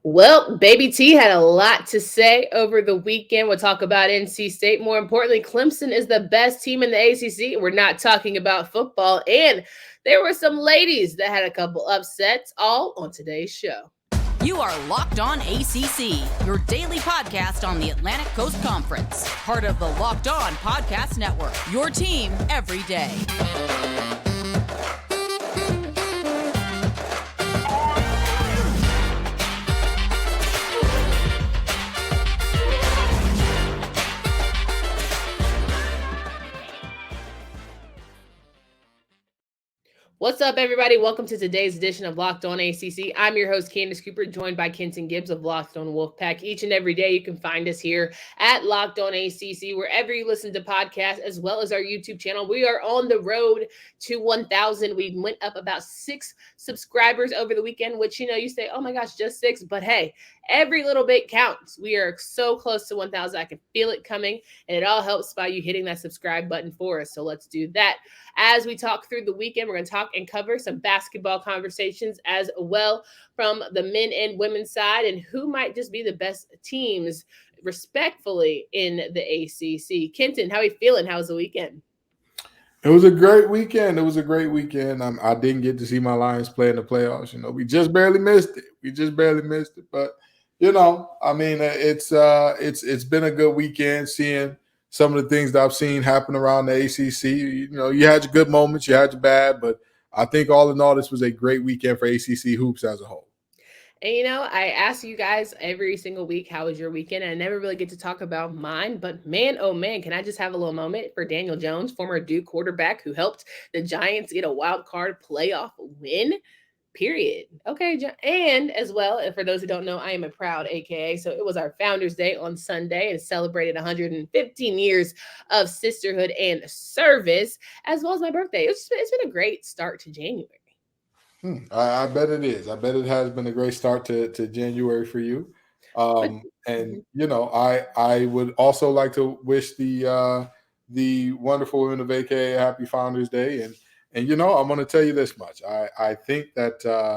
Well, Baby T had a lot to say over the weekend. We'll talk about NC State. More importantly, Clemson is the best team in the ACC. We're not talking about football. And there were some ladies that had a couple upsets, all on today's show. You are Locked On ACC, your daily podcast on the Atlantic Coast Conference. Part of the Locked On Podcast Network, your team every day. What's up, everybody? Welcome to today's edition of Locked On ACC. I'm your host, Candace Cooper, joined by Kenton Gibbs of Locked On Wolfpack. Each and every day, you can find us here at Locked On ACC, wherever you listen to podcasts, as well as our YouTube channel. We are on the road to 1,000. We went up about 6 subscribers over the weekend, which, you say, oh my gosh, just 6. But hey, every little bit counts. We are so close to 1,000. I can feel it coming, and it all helps by you hitting that subscribe button for us. So let's do that. As we talk through the weekend, we're going to talk and cover some basketball conversations as well from the men and women's side and who might just be the best teams respectfully in the ACC. Kenton, how are you feeling? How was the weekend? It was a great weekend. I didn't get to see my Lions play in the playoffs. We just barely missed it. But it's been a good weekend seeing some of the things that I've seen happen around the ACC. You had your good moments, you had your bad, but I think all in all, this was a great weekend for ACC hoops as a whole. And, I ask you guys every single week, how was your weekend? And I never really get to talk about mine, but man, oh man, can I just have a little moment for Daniel Jones, former Duke quarterback who helped the Giants get a wild card playoff win? Period. Okay. And as well, and for those who don't know, I am a proud AKA. So it was our Founders Day on Sunday and celebrated 115 years of sisterhood and service, as well as my birthday. It's been a great start to January. I bet it is. I bet it has been a great start to January for you. I would also like to wish the wonderful women of AKA a happy Founders Day. And I'm going to tell you this much. I think that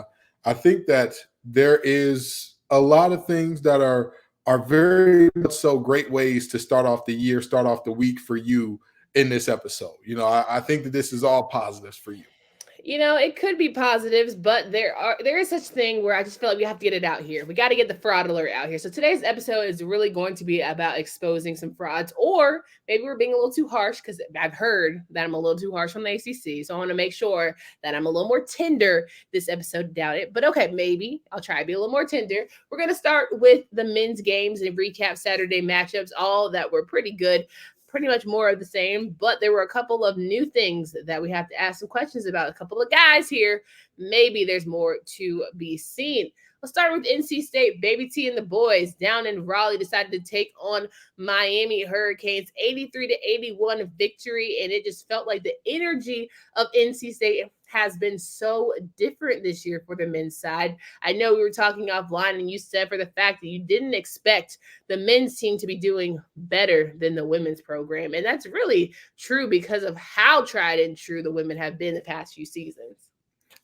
there is a lot of things that are very much so great ways to start off the year, start off the week for you in this episode. I think that this is all positives for you. It could be positives, but there is such thing where I just feel like we have to get it out here. We got to get the fraud alert out here. So today's episode is really going to be about exposing some frauds, or maybe we're being a little too harsh because I've heard that I'm a little too harsh on the ACC. So I want to make sure that I'm a little more tender this episode. Doubt it, but okay, maybe I'll try to be a little more tender. We're going to start with the men's games and recap Saturday matchups, all that were pretty good. Pretty much more of the same, but there were a couple of new things that we have to ask some questions about. A couple of guys here. Maybe there's more to be seen. Let's start with NC State. Baby T and the boys down in Raleigh decided to take on Miami Hurricanes. 83-81 victory, and it just felt like the energy of NC State has been so different this year for the men's side. I know we were talking offline, and you said for the fact that you didn't expect the men's team to be doing better than the women's program, and that's really true because of how tried and true the women have been the past few seasons.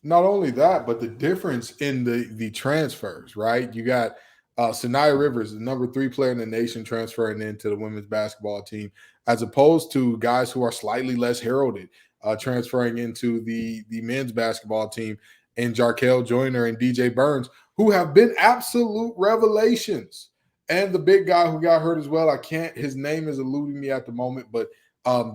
Not only that, but the difference in the transfers, right? You got Sanaya Rivers, the number 3 player in the nation, transferring into the women's basketball team, as opposed to guys who are slightly less heralded, transferring into the men's basketball team, and Jarkel Joyner and DJ Burns, who have been absolute revelations. And the big guy who got hurt as well, his name is eluding me at the moment, but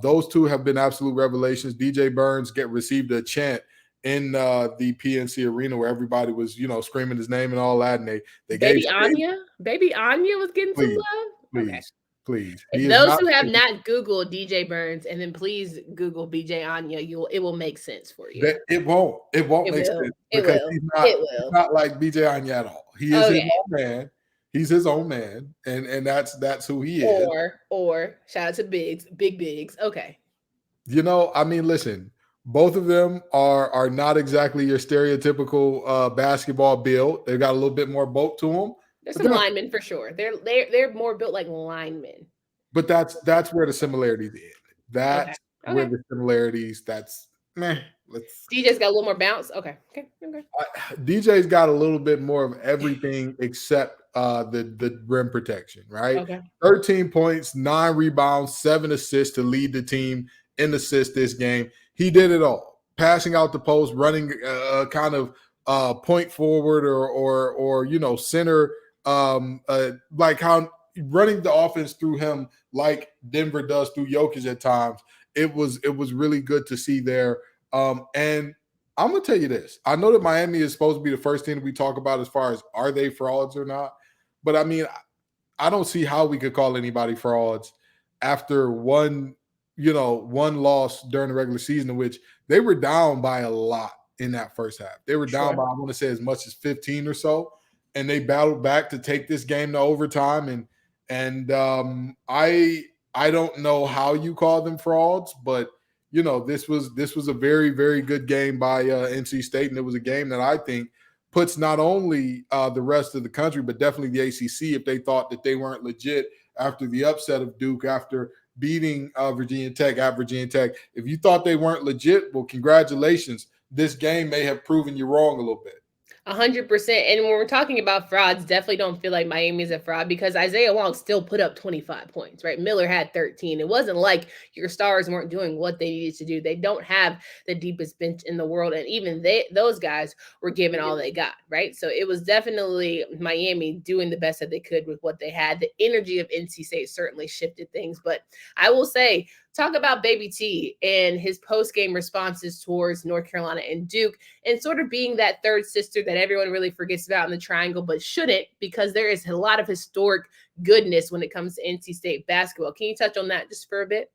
those two have been absolute revelations. DJ Burns received a chant in the PNC Arena where everybody was, screaming his name and all that, and they Baby Anya was getting some love. Please. And those who have not Googled DJ Burns, and then please Google BJ Anya, it will make sense for you. It won't make sense because he's not like BJ Anya at all. He is his own man. He's his own man, and that's who he is. Or shout out to Big Bigs. Okay. Listen. Both of them are not exactly your stereotypical basketball build. They've got a little bit more bulk to them. There's some linemen for sure. They're more built like linemen. But that's where the similarities end. That's where the similarities. That's DJ's got a little more bounce. Okay. DJ's got a little bit more of everything except the rim protection, right? Okay. 13 points, 9 rebounds, 7 assists to lead the team in assists this game. He did it all. Passing out the post, running kind of point forward or center, like how running the offense through him like Denver does through Jokic at times. It was really good to see there. And I'm going to tell you this. I know that Miami is supposed to be the first team that we talk about as far as are they frauds or not. But, I mean, I don't see how we could call anybody frauds after one loss during the regular season in which they were down by a lot in that first half. They were down by, I want to say, as much as 15 or so, and they battled back to take this game to overtime. And I don't know how you call them frauds, but this was a very, very good game by NC State, and it was a game that I think puts not only the rest of the country, but definitely the ACC, if they thought that they weren't legit after the upset of Duke, after beating Virginia Tech at Virginia Tech. If you thought they weren't legit, well, congratulations. This game may have proven you wrong a little bit. 100%. And when we're talking about frauds, definitely don't feel like Miami's a fraud because Isaiah Wong still put up 25 points, right? Miller had 13. It wasn't like your stars weren't doing what they needed to do. They don't have the deepest bench in the world. And even those guys were giving all they got, right? So it was definitely Miami doing the best that they could with what they had. The energy of NC State certainly shifted things. But I will say, talk about Baby T and his post-game responses towards North Carolina and Duke and sort of being that third sister that everyone really forgets about in the triangle, but shouldn't, because there is a lot of historic goodness when it comes to NC State basketball. Can you touch on that just for a bit?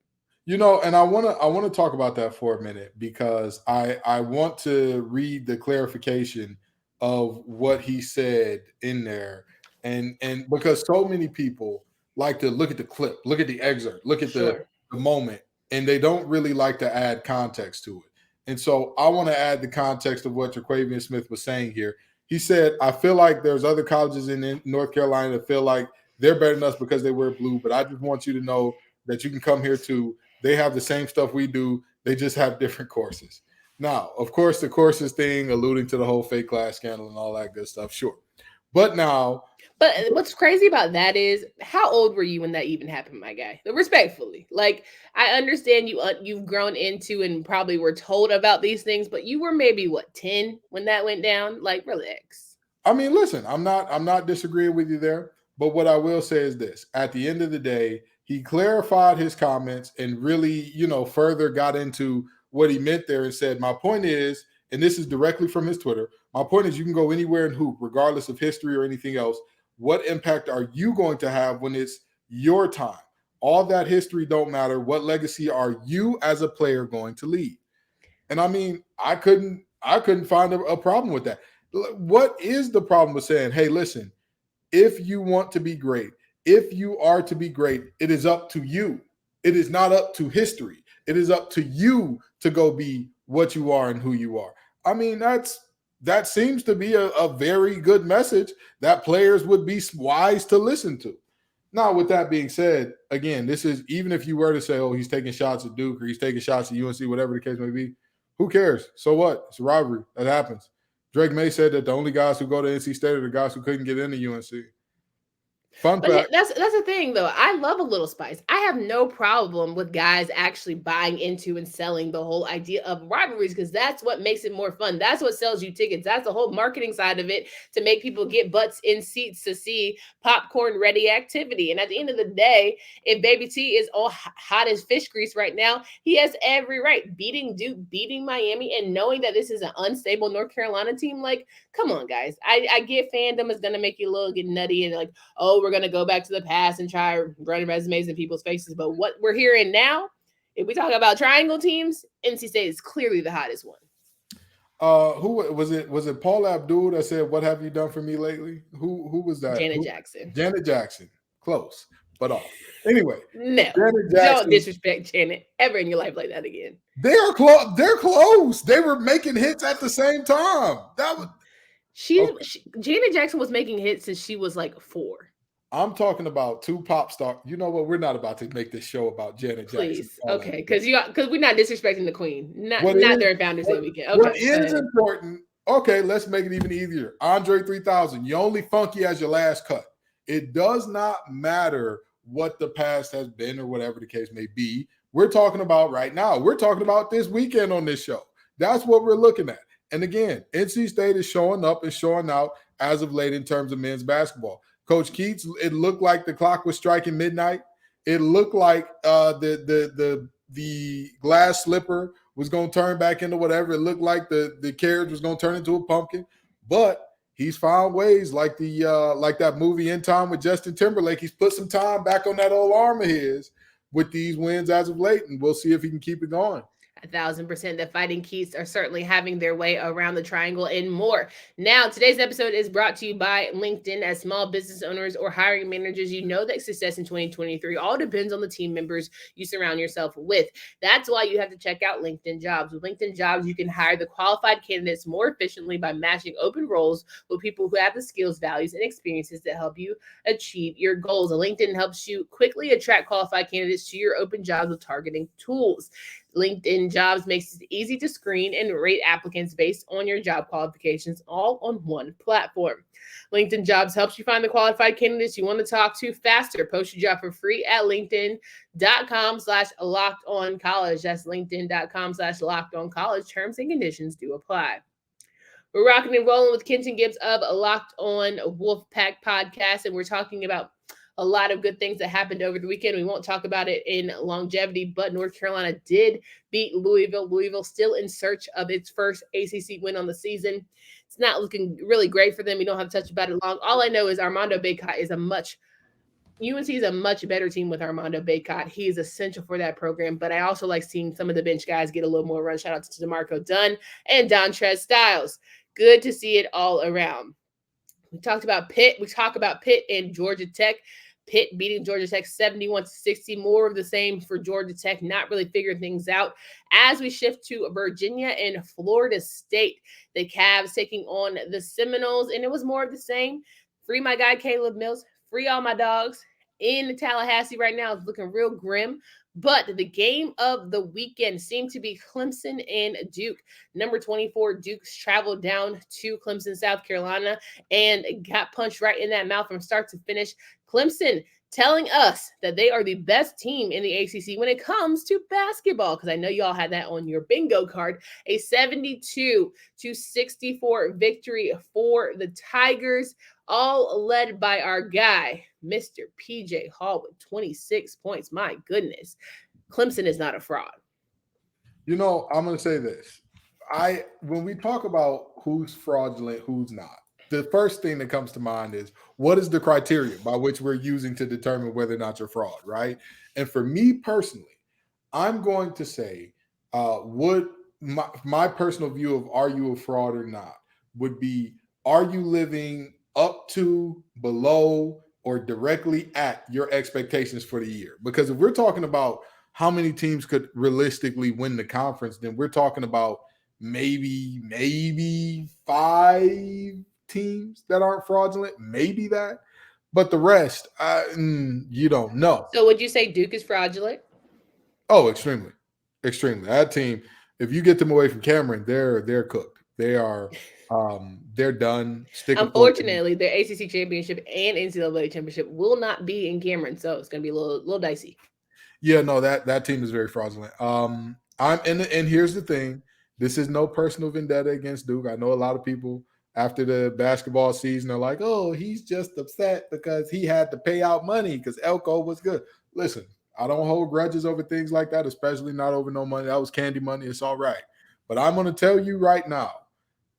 And I want to talk about that for a minute because I want to read the clarification of what he said in there. And because so many people like to look at the clip, look at the excerpt, look at the moment, and they don't really like to add context to it. And so I want to add the context of what Jaquavian Smith was saying here. He said, I feel like there's other colleges in North Carolina that feel like they're better than us because they wear blue, but I just want you to know that you can come here too. They have the same stuff we do. They just have different courses. Now, of course, the courses thing, alluding to the whole fake class scandal and all that good stuff, sure. But what's crazy about that is, how old were you when that even happened, my guy? Respectfully, like, I understand you've grown into and probably were told about these things, but you were maybe 10 when that went down. Like, relax. I mean, listen, I'm not disagreeing with you there, but what I will say is this: at the end of the day, he clarified his comments and really, further got into what he meant there and said, my point is, and this is directly from his Twitter, my point is you can go anywhere and hoop, regardless of history or anything else. What impact are you going to have when it's your time? All that history don't matter. What legacy are you as a player going to leave? And I mean, I couldn't find a problem with that. What is the problem with saying, hey, listen, if you want to be great, if you are to be great, it is up to you. It is not up to history. It is up to you to go be what you are and who you are. I mean, that seems to be a very good message that players would be wise to listen to. Now, with that being said, again, this is, even if you were to say, oh, he's taking shots at Duke or he's taking shots at UNC, whatever the case may be, who cares? So what? It's a rivalry. That happens. Drake May said that the only guys who go to NC State are the guys who couldn't get into UNC. Fun fact. That's the thing, though. I love a little spice. I have no problem with guys actually buying into and selling the whole idea of rivalries, because that's what makes it more fun. That's what sells you tickets. That's the whole marketing side of it, to make people get butts in seats to see popcorn-ready activity. And at the end of the day, if Baby T is all hot as fish grease right now, he has every right. Beating Duke, beating Miami, and knowing that this is an unstable North Carolina team, like, come on, guys. I get fandom is going to make you a little get nutty and like, oh, we're going to go back to the past and try running resumes in people's faces. But what we're hearing now, if we talk about triangle teams, NC State is clearly the hottest one. Who was it? Was it Paul Abdul that said, "What have you done for me lately"? Who was that? Janet Jackson. Janet Jackson. Close, but off. Anyway, no, don't disrespect Janet ever in your life like that again. They're close. They're close. They were making hits at the same time. That was Janet Jackson was making hits since she was like 4. I'm talking about two pop stars. You know what? We're not about to make this show about Janet Jackson. Please. Okay. Because we're not disrespecting the queen. Not What is during Founders Day weekend. what Okay. is important? Okay, let's make it even easier. Andre 3000. You only funky as your last cut. It does not matter what the past has been or whatever the case may be. We're talking about right now. We're talking about this weekend on this show. That's what we're looking at. And again, NC State is showing up and showing out as of late in terms of men's basketball. Coach Keats, it looked like the clock was striking midnight. It looked like the glass slipper was going to turn back into whatever. It looked like the carriage was going to turn into a pumpkin. But he's found ways, like that movie In Time with Justin Timberlake. He's put some time back on that old arm of his with these wins as of late, and we'll see if he can keep it going. 1,000%. The Fighting Keats are certainly having their way around the triangle and more. Now, today's episode is brought to you by LinkedIn. As small business owners or hiring managers, you know that success in 2023 all depends on the team members you surround yourself with. That's why you have to check out LinkedIn Jobs. With LinkedIn Jobs, you can hire the qualified candidates more efficiently by matching open roles with people who have the skills, values, and experiences that help you achieve your goals. LinkedIn helps you quickly attract qualified candidates to your open jobs with targeting tools. LinkedIn Jobs makes it easy to screen and rate applicants based on your job qualifications, all on one platform. LinkedIn Jobs helps you find the qualified candidates you want to talk to faster. Post your job for free at linkedin.com/lockedoncollege. That's linkedin.com/lockedoncollege. Terms and conditions do apply. We're rocking and rolling with Kenton Gibbs of Locked On Wolfpack Podcast, and we're talking about a lot of good things that happened over the weekend. We won't talk about it in longevity, but North Carolina did beat Louisville. Louisville still in search of its first ACC win on the season. It's not looking really great for them. You don't have to touch about it long. All I know is Armando Bacot is UNC is a much better team with Armando Bacot. He is essential for that program, but I also like seeing some of the bench guys get a little more run. Shout out to DeMarco Dunn and Dontrez Styles. Good to see it all around. We talked about Pitt. We talk about Pitt and Georgia Tech. Pitt beating Georgia Tech 71-60. More of the same for Georgia Tech, not really figuring things out. As we shift to Virginia and Florida State, the Cavs taking on the Seminoles, and it was more of the same. Free my guy Caleb Mills. Free all my dogs. In Tallahassee right now, it's looking real grim. But the game of the weekend seemed to be Clemson and Duke. Number 24, Duke's traveled down to Clemson, South Carolina, and got punched right in that mouth from start to finish. Clemson telling us that they are the best team in the ACC when it comes to basketball, because I know y'all had that on your bingo card. A 72-64 victory for the Tigers, all led by our guy, Mr. PJ Hall, with 26 points. My goodness. Clemson is not a fraud. You know, I'm going to say this. When we talk about who's fraudulent, who's not, the first thing that comes to mind is, what is the criteria by which we're using to determine whether or not you're fraud, right? And for me personally, I'm going to say, would my personal view of are you a fraud or not would be, are you living up to, below, or directly at your expectations for the year? Because if we're talking about how many teams could realistically win the conference, then we're talking about maybe 5 teams that aren't fraudulent, maybe that, but the rest, you don't know. So would you say Duke is fraudulent? Oh, extremely. That team, if you get them away from Cameron, they're cooked. They are, they're done. Unfortunately, their ACC championship and NCAA championship will not be in Cameron, so it's going to be a little dicey. Yeah, no, that team is very fraudulent. And here's the thing: this is no personal vendetta against Duke. I know a lot of people after the basketball season are like, oh, he's just upset because he had to pay out money because Elko was good. Listen, I don't hold grudges over things like that, especially not over no money. That was candy money. It's all right. But I'm going to tell you right now,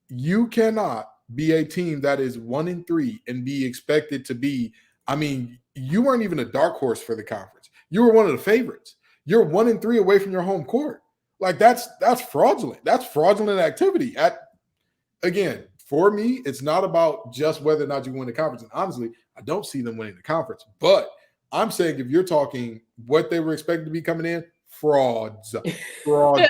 you cannot be a team that is 1-3 and be expected to be, you weren't even a dark horse for the conference. You were one of the favorites. You're 1-3 away from your home court. Like that's fraudulent. That's fraudulent activity. Again, for me, it's not about just whether or not you win the conference. And honestly, I don't see them winning the conference. But I'm saying if you're talking what they were expected to be coming in, fraudulent. Well, I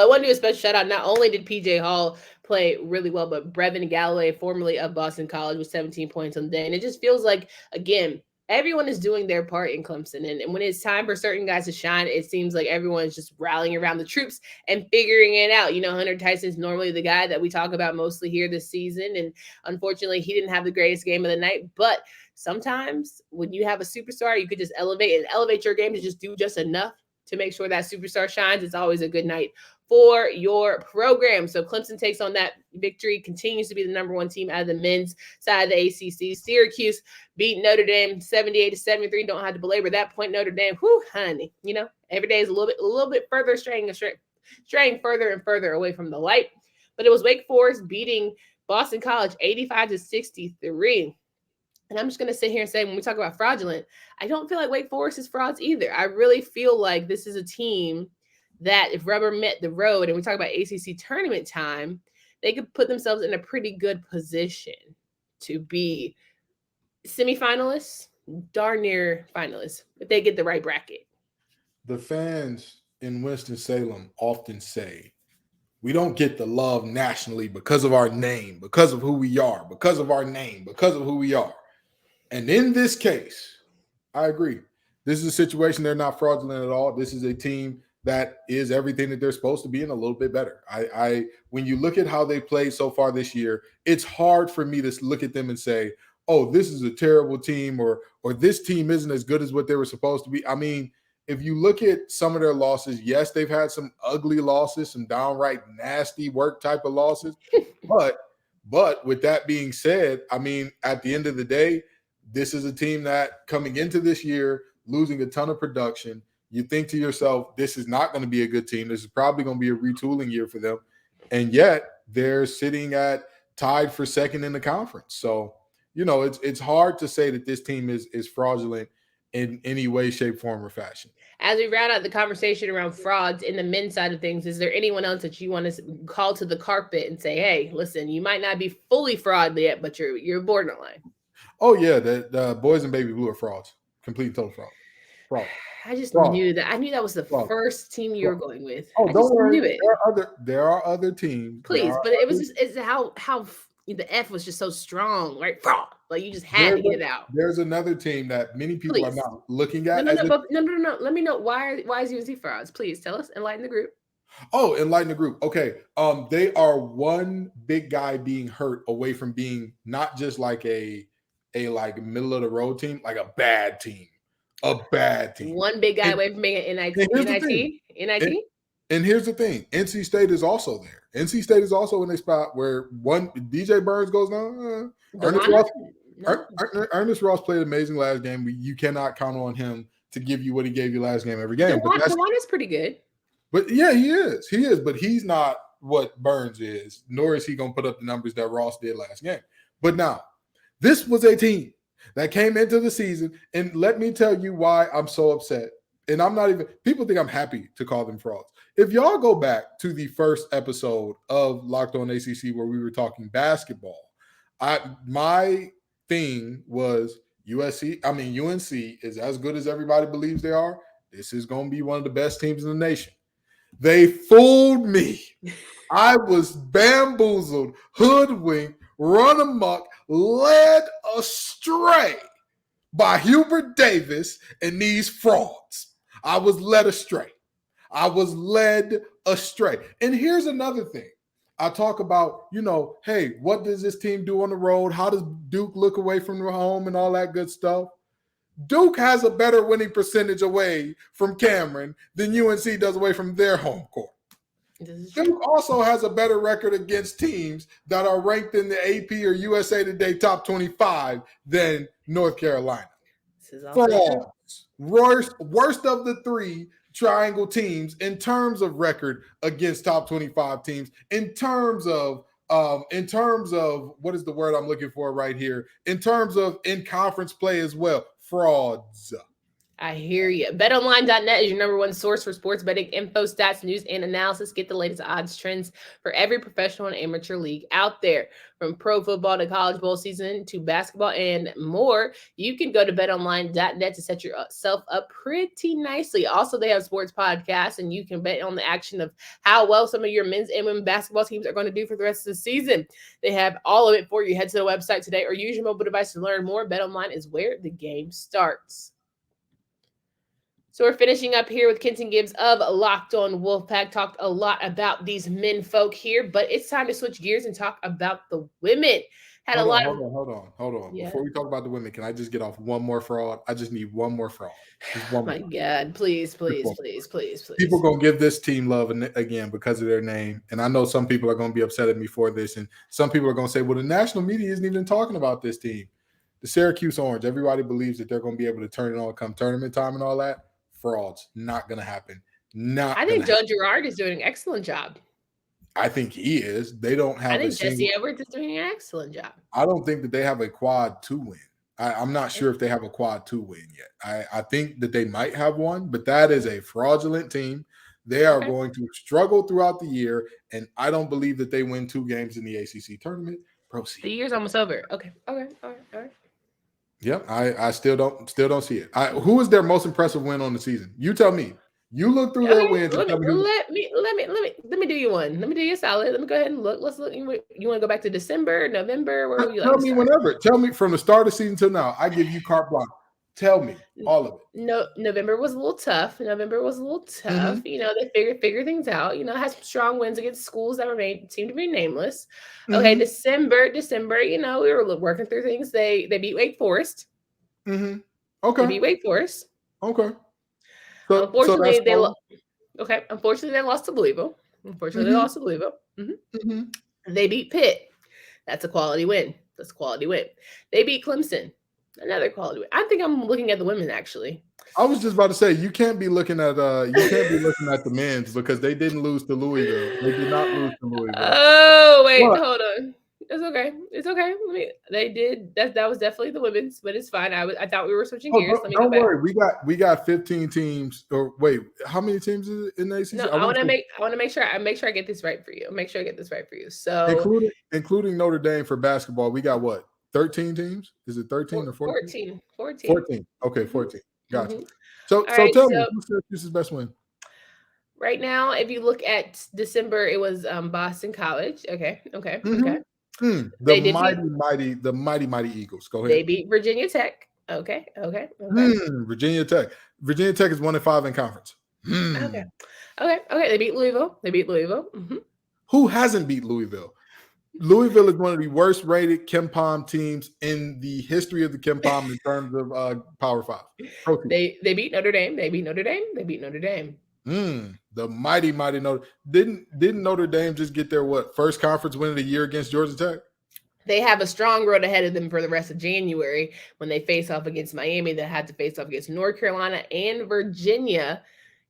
want to do a special shout out. Not only did PJ Hall play really well. But Brevin Galloway, formerly of Boston College, with 17 points on the day. And it just feels like, again, everyone is doing their part in Clemson. And when it's time for certain guys to shine, it seems like everyone's just rallying around the troops and figuring it out. Hunter Tyson's normally the guy that we talk about mostly here this season. And unfortunately, he didn't have the greatest game of the night. But sometimes when you have a superstar, you could just elevate your game to just do just enough to make sure that superstar shines. It's always a good night for your program. So Clemson takes on that victory, continues to be the number one team out of the men's side of the ACC. Syracuse beat Notre Dame 78-73. Don't have to belabor that point. Notre Dame, whew, honey, every day is a little bit further straying further and further away from the light. But it was Wake Forest beating Boston College 85-63. And I'm just going to sit here and say, when we talk about fraudulent, I don't feel like Wake Forest is frauds either. I really feel like this is a team that if rubber met the road and we talk about ACC tournament time, they could put themselves in a pretty good position to be semifinalists, darn near finalists, if they get the right bracket. The fans in Winston-Salem often say, we don't get the love nationally because of our name, because of who we are, because of our name, because of who we are. And in this case, I agree. This is a situation they're not fraudulent at all. This is a team that is everything that they're supposed to be and a little bit better. When you look at how they played so far this year, it's hard for me to look at them and say, oh, this is a terrible team or this team isn't as good as what they were supposed to be. I mean, if you look at some of their losses, yes, they've had some ugly losses, some downright nasty work type of losses. But with that being said, I mean, at the end of the day, this is a team that coming into this year, losing a ton of production, you think to yourself, this is not going to be a good team. This is probably going to be a retooling year for them. And yet they're sitting at tied for second in the conference. So, it's hard to say that this team is fraudulent in any way, shape, form, or fashion. As we round out the conversation around frauds in the men's side of things, is there anyone else that you want to call to the carpet and say, hey, listen, you might not be fully fraud yet, but you're borderline? Oh, yeah, the boys in Baby Blue are frauds. Complete and total fraud. I just knew that. I knew that was the first team you were going with. Oh, don't worry. Knew it. There are other teams. Please, but it was just how the F was just so strong, right? Fraud. Like you just had to get it out. There's another team that many people are not looking at. No. Let me know why is UNC frauds? Please tell us. Enlighten the group. Oh, enlighten the group. Okay. They are one big guy being hurt away from being not just like a like middle of the road team, like a bad team. A bad team. One big guy away from being an NIT. And here's the thing. NC State is also there. NC State is also in a spot where one DJ Burns goes down. Ernest Ross played amazing last game. You cannot count on him to give you what he gave you last game every game. DeWanna's pretty good. But yeah, he is. He is, but he's not what Burns is, nor is he going to put up the numbers that Ross did last game. But now, this was a team that came into the season, and let me tell you why I'm so upset. And I'm not even – people think I'm happy to call them frauds. If y'all go back to the first episode of Locked On ACC where we were talking basketball, my thing was UNC is as good as everybody believes they are. This is going to be one of the best teams in the nation. They fooled me. I was bamboozled, hoodwinked, run amok, led astray by Hubert Davis and these frauds. I was led astray. And here's another thing. I talk about, hey, what does this team do on the road? How does Duke look away from the home and all that good stuff? Duke has a better winning percentage away from Cameron than UNC does away from their home court. Duke also has a better record against teams that are ranked in the AP or USA Today top 25 than North Carolina. Worst of the three triangle teams in terms of record against top 25 teams, in terms of what is the word I'm looking for right here? In terms of in conference play as well, frauds. I hear you. BetOnline.net is your number one source for sports betting info, stats, news, and analysis. Get the latest odds trends for every professional and amateur league out there. From pro football to college bowl season to basketball and more, you can go to BetOnline.net to set yourself up pretty nicely. Also, they have sports podcasts, and you can bet on the action of how well some of your men's and women's basketball teams are going to do for the rest of the season. They have all of it for you. Head to the website today or use your mobile device to learn more. BetOnline is where the game starts. So we're finishing up here with Kenton Gibbs of Locked On Wolfpack. Talked a lot about these men folk here, but it's time to switch gears and talk about the women. Hold on. Yeah. Before we talk about the women, can I just get off one more fraud? I just need one more fraud. Just one My more. God, please. People gonna give this team love again because of their name, and I know some people are gonna be upset at me for this, and some people are gonna say, "Well, the national media isn't even talking about this team." The Syracuse Orange. Everybody believes that they're gonna be able to turn it on come tournament time and all that. Frauds. Not going to happen. I think Joe Girard is doing an excellent job. I think he is. They don't have I think Jesse Edwards is doing an excellent job. I don't think that they have a quad 2 win. I'm not sure if they have a quad 2 win yet. I think that they might have one, but that is a fraudulent team. They are going to struggle throughout the year, and I don't believe that they win 2 games in the ACC tournament. Proceed. The year's almost over. Okay. All right. Yep, I still don't see it. Who is their most impressive win on the season? You tell me. You look through their wins. Let me do you one. Let me do you a solid. Let me go ahead and look. Let's look. You want to go back to December, November? Where would you like to start? Tell me whenever. Tell me from the start of the season till now. I give you carte blanche. Tell me all of it. No, November was a little tough. Mm-hmm. You know, they figure things out. You know, had some strong wins against schools that seemed to be nameless. Okay, December. You know, we were working through things. They beat Wake Forest. Mm-hmm. Okay. They beat Wake Forest. Okay. Unfortunately, they lost to Louisville. Mm-hmm. They beat Pitt. That's a quality win. They beat Clemson. Another quality win. I think I'm looking at the women actually. I was just about to say you can't be looking at the men's because they didn't lose to Louisville. They did not lose to Louisville. Oh wait, hold on. It's okay. They did that was definitely the women's, but it's fine. I thought we were switching gears. Don't worry. We got 15 teams. Or wait, how many teams is it in the ACC? No, I want to make sure I get this right for you. So including Notre Dame for basketball, we got what? 13 teams? Is it 13 or 14? 14. Okay, 14. Gotcha. Mm-hmm. So tell me, who's Syracuse's best win? Right now, if you look at December, it was Boston College. Okay. The mighty Eagles. Go ahead. They beat Virginia Tech. Okay. Virginia Tech. Virginia Tech is 1-5 in conference. Okay. They beat Louisville. Mm-hmm. Who hasn't beat Louisville? Louisville is one of the worst rated KenPom teams in the history of the KenPom in terms of Power 5. They beat Notre Dame. The mighty Notre. Didn't Notre Dame just get their first conference win of the year against Georgia Tech? They have a strong road ahead of them for the rest of January when they face off against Miami. They had to face off against North Carolina and Virginia,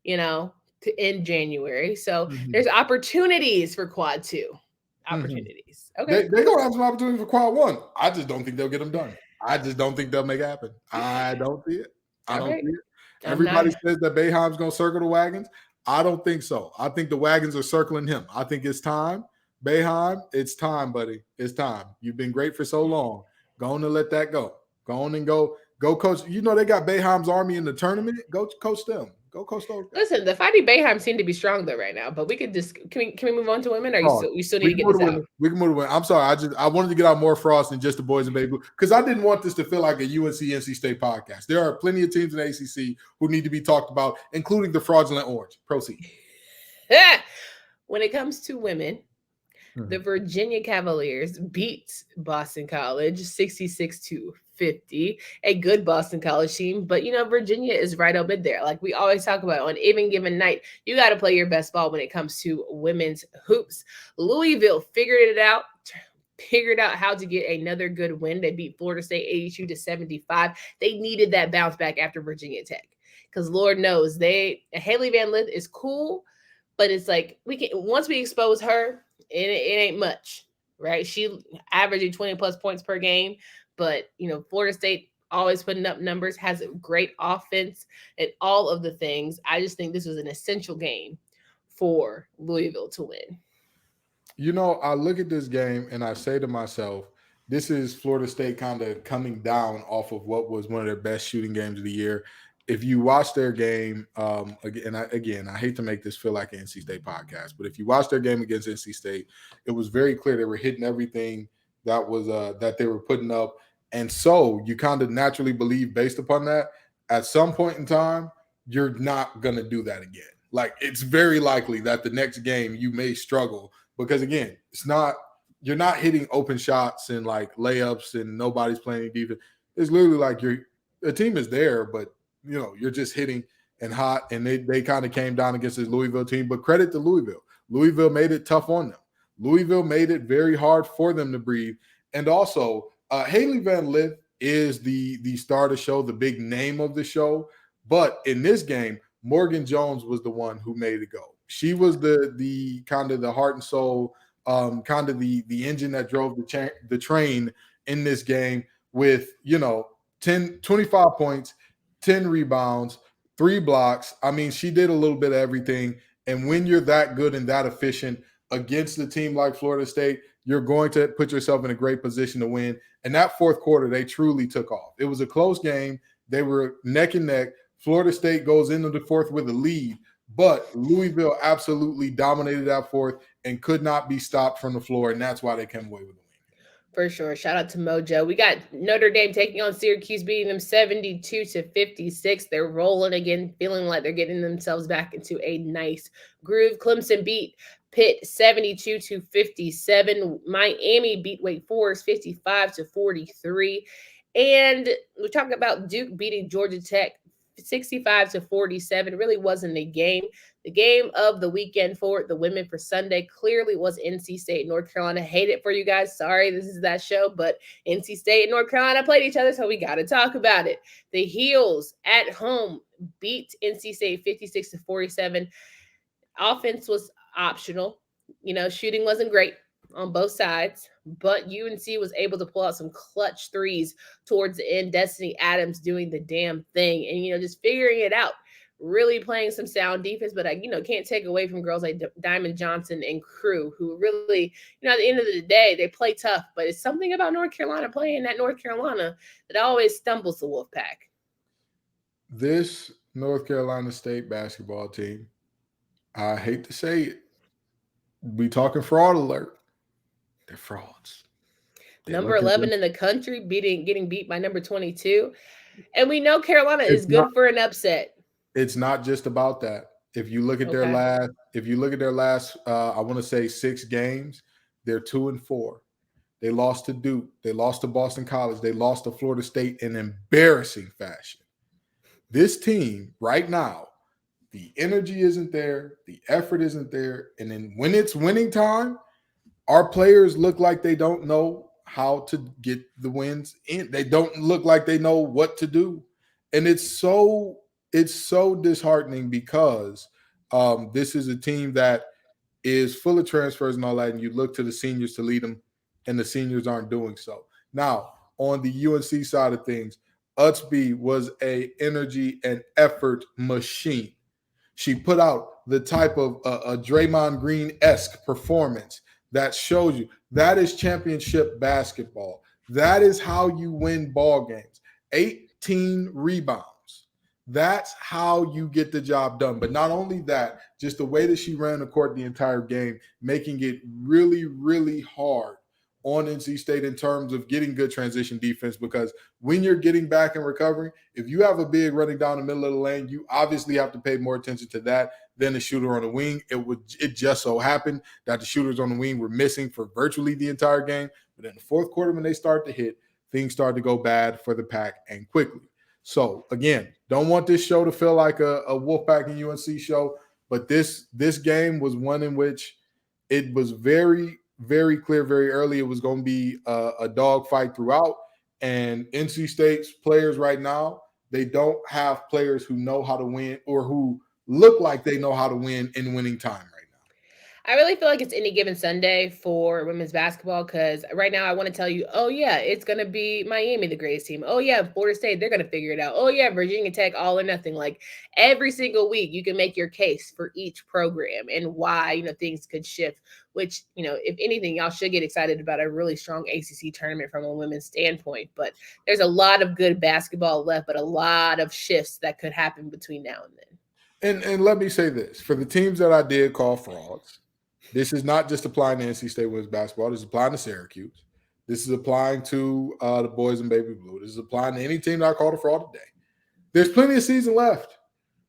to end January. So there's opportunities for quad 2. Opportunities. Okay. They're going to have some opportunity for quad 1. I just don't think they'll get them done. I just don't think they'll make it happen. I don't see it. Everybody says that Boeheim's going to circle the wagons. I don't think so. I think the wagons are circling him. I think it's time. Boeheim, it's time, buddy. It's time. You've been great for so long. Go on and let that go. Go on and go coach. You know they got Boeheim's army in the tournament. Go coach them. Go coach those guys. Listen, the Fighting Boeheim seem to be strong though right now, but we could just can we move on to women? Or you still need to get this out? We can move to women. I'm sorry. I wanted to get out more frost than just the boys and baby blue because I didn't want this to feel like a UNC NC State podcast. There are plenty of teams in the ACC who need to be talked about, including the fraudulent Orange. Proceed. When it comes to women, the Virginia Cavaliers beat Boston College 66-50. A good Boston College team, but Virginia is right up in there. Like we always talk about, on any given night, you got to play your best ball when it comes to women's hoops. Louisville figured out how to get another good win. They beat Florida State 82-75. They needed that bounce back after Virginia Tech because Lord knows Haley Van Lith is cool, but it's like once we expose her, it ain't much, right? She averaging 20 plus points per game. But, Florida State always putting up numbers, has a great offense, and all of the things. I just think this was an essential game for Louisville to win. I look at this game and I say to myself, this is Florida State kind of coming down off of what was one of their best shooting games of the year. If you watch their game, I hate to make this feel like an NC State podcast, but if you watch their game against NC State, it was very clear they were hitting everything that they were putting up, and so you kind of naturally believe, based upon that, at some point in time, you're not gonna do that again. Like, it's very likely that the next game you may struggle because, again, you're not hitting open shots and like layups and nobody's playing defense. It's literally like the team is there, but you're just hitting and hot. And they kind of came down against this Louisville team. But credit to Louisville. Louisville made it tough on them. Louisville made it very hard for them to breathe. And also, Haley Van Lith is the star of the show, the big name of the show. But in this game, Morgan Jones was the one who made it go. She was the kind of the heart and soul, kind of the engine that drove the train in this game with 25 points, 10 rebounds, 3 blocks. I mean, she did a little bit of everything. And when you're that good and that efficient against a team like Florida State, you're going to put yourself in a great position to win. And that fourth quarter, they truly took off. It was a close game. They were neck and neck. Florida State goes into the fourth with a lead, but Louisville absolutely dominated that fourth and could not be stopped from the floor, and that's why they came away with the win. For sure. Shout out to Mojo. We got Notre Dame taking on Syracuse, beating them 72-56. They're rolling again, feeling like they're getting themselves back into a nice groove. Clemson beat Pitt 72-57. Miami beat Wake Forest 55-43. And we're talking about Duke beating Georgia Tech 65-47. Really wasn't a game. The game of the weekend for the women for Sunday clearly was NC State, North Carolina. Hate it for you guys. Sorry, this is that show, but NC State and North Carolina played each other, so we got to talk about it. The Heels at home beat NC State 56-47. Offense was optional. Shooting wasn't great on both sides, but UNC was able to pull out some clutch threes towards the end. Destiny Adams doing the damn thing and, just figuring it out, really playing some sound defense. But I, can't take away from girls like Diamond Johnson and crew who really, at the end of the day, they play tough. But it's something about North Carolina playing at North Carolina that always stumbles the Wolfpack. This North Carolina State basketball team, I hate to say it, we talking fraud alert. They're frauds. Number 11 in the country, getting beat by number 22. And we know Carolina is good for an upset. It's not just about that. If you look at their last, I want to say 6 games, they're 2-4. They lost to Duke. They lost to Boston College. They lost to Florida State in embarrassing fashion. This team right now, the energy isn't there. The effort isn't there. And then when it's winning time, our players look like they don't know how to get the wins in. They don't look like they know what to do. And it's so disheartening because this is a team that is full of transfers and all that, and you look to the seniors to lead them, and the seniors aren't doing so. Now, on the UNC side of things, Utsby was a energy and effort machine. She put out the type of a Draymond Green-esque performance that shows you that is championship basketball. That is how you win ball games. 18 rebounds. That's how you get the job done. But not only that, just the way that she ran the court the entire game, making it really, really hard on NC State in terms of getting good transition defense, because when you're getting back and recovering, if you have a big running down the middle of the lane, you obviously have to pay more attention to that than the shooter on the wing. It just so happened that the shooters on the wing were missing for virtually the entire game. But in the fourth quarter, when they start to hit, things start to go bad for the Pack, and quickly. So again, don't want this show to feel like a Wolfpack and UNC show, but this game was one in which it was very, very clear very early it was going to be a dog fight throughout. And NC State's players right now, they don't have players who know how to win or who look like they know how to win in winning time right now. I really feel like it's any given Sunday for women's basketball because right now I want to tell you, oh yeah, it's gonna be Miami, the greatest team. Oh yeah, Florida State, they're gonna figure it out. Oh yeah, Virginia Tech, all or nothing. Like every single week, you can make your case for each program and why things could shift. Which if anything, y'all should get excited about a really strong ACC tournament from a women's standpoint. But there's a lot of good basketball left, but a lot of shifts that could happen between now and then. And let me say this for the teams that I did call frauds. This is not just applying to NC State women's basketball. This is applying to Syracuse. This is applying to the boys in baby blue. This is applying to any team that I called a fraud today. There's plenty of season left.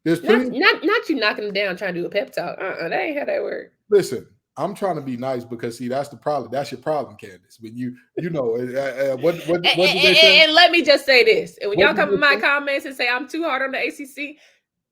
There's plenty. Not you knocking them down trying to do a pep talk. That ain't how that works. Listen, I'm trying to be nice because see that's the problem. That's your problem, Candace. But what did they say? And let me just say this. And when y'all come in my comments and say I'm too hard on the ACC,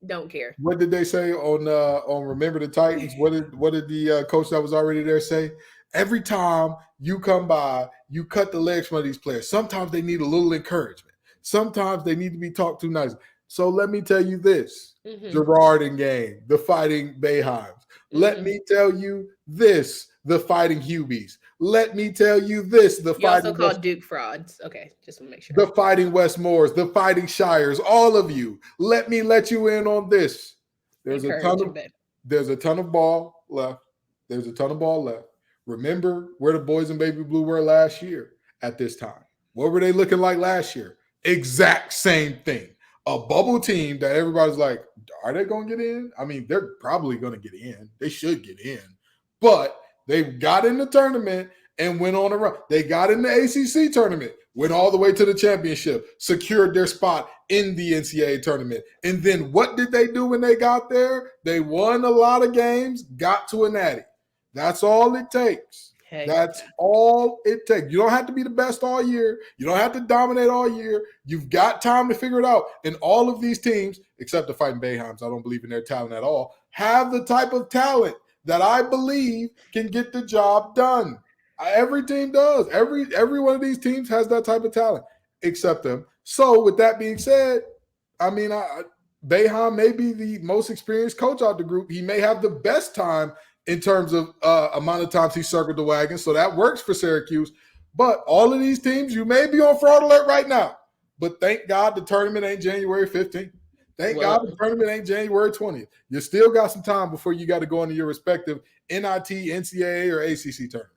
don't care. What did they say on Remember the Titans? What did the coach that was already there say? Every time you come by, you cut the legs from these players. Sometimes they need a little encouragement. Sometimes they need to be talked to nice. So let me tell you this, Gerard and Gang, the Fighting Bayheims. Let me tell you this, the Fighting Hubies. Let me tell you this, the you Fighting also called Duke frauds. Okay, just want to make sure. The Fighting Westmoors, the Fighting Shires, all of you. Let me let you in on this. There's a ton of ball left. There's a ton of ball left. Remember where the boys in baby blue were last year at this time. What were they looking like last year? Exact same thing. A bubble team that everybody's like, are they going to get in? I mean, they're probably going to get in. They should get in. But they got in the tournament and went on a run. They got in the ACC tournament, went all the way to the championship, secured their spot in the NCAA tournament. And then what did they do when they got there? They won a lot of games, got to a natty. That's all it takes. That's all it takes. You don't have to be the best all year. You don't have to dominate all year. You've got time to figure it out. And all of these teams, except the Fighting Bayheims, I don't believe in their talent at all, have the type of talent that I believe can get the job done. Every team does. Every one of these teams has that type of talent, except them. So with that being said, I mean, Boeheim may be the most experienced coach out the group. He may have the best time in terms of amount of times he circled the wagon. So that works for Syracuse. But all of these teams, you may be on fraud alert right now. But thank God the tournament ain't January 15th. Thank God the tournament ain't January 20th. You still got some time before you got to go into your respective NIT, NCAA, or ACC tournaments.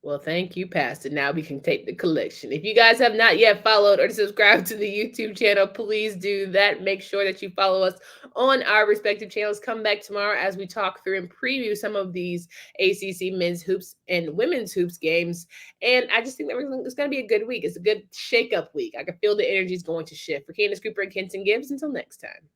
Well, thank you, Pastor. Now we can take the collection. If you guys have not yet followed or subscribed to the YouTube channel, please do that. Make sure that you follow us on our respective channels. Come back tomorrow as we talk through and preview some of these ACC men's hoops and women's hoops games. And I just think that it's going to be a good week. It's a good shake-up week. I can feel the energy is going to shift. For Candace Cooper and Kenton Gibbs, until next time.